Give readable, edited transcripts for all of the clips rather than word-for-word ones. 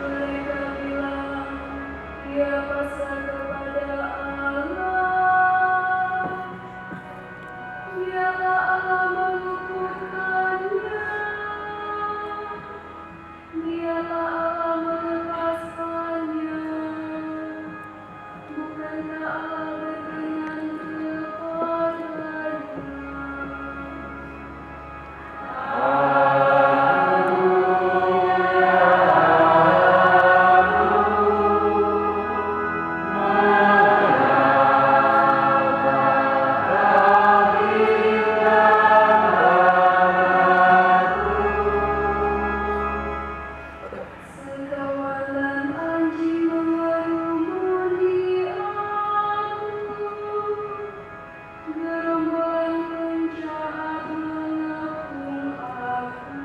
Mereka bilang, "Ia pasrah kepada Allah." Biarlah Allah meluputkannya. Biarlah Allah melepaskannya. Bukankah Allah berkenan kepadanya? Sekawanan anjing mengerumuni aku, gerombolan penjahat mengepung aku.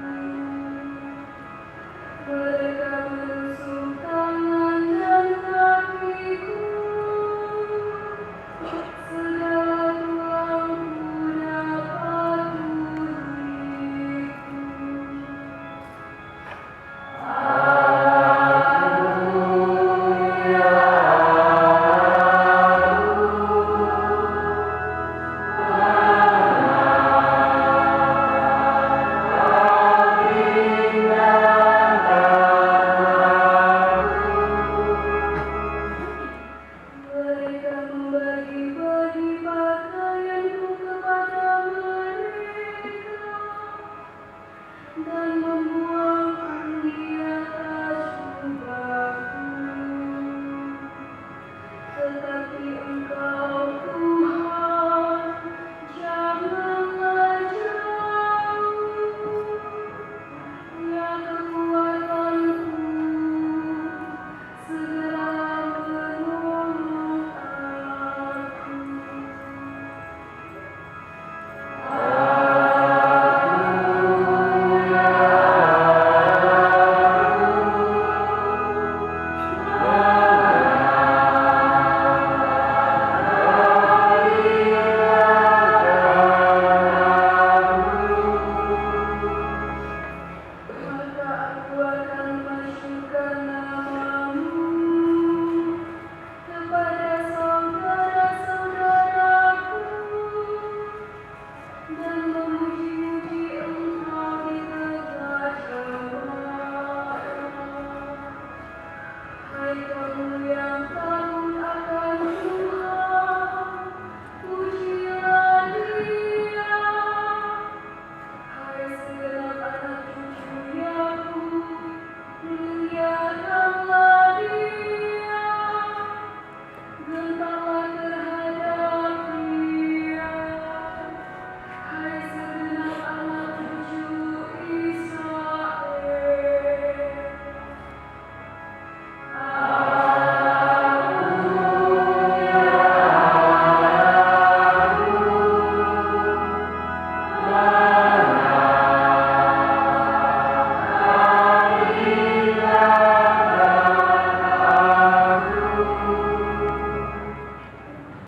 Mereka menusuk tangan dan kakiku, segala tulangku dapat duriku. Mereka membagi-bagi pakaianku kepada mereka dan membuangku di atas jubahku. Tetapi Engkau, Tuhan, janganlah jauh. Ya kekuatanku, segeralah menolong aku. Maka aku akan masyurkan namamu kepada saudara-saudaraku dan memuji-muji Engkau di tegak jemaat. Hai kamu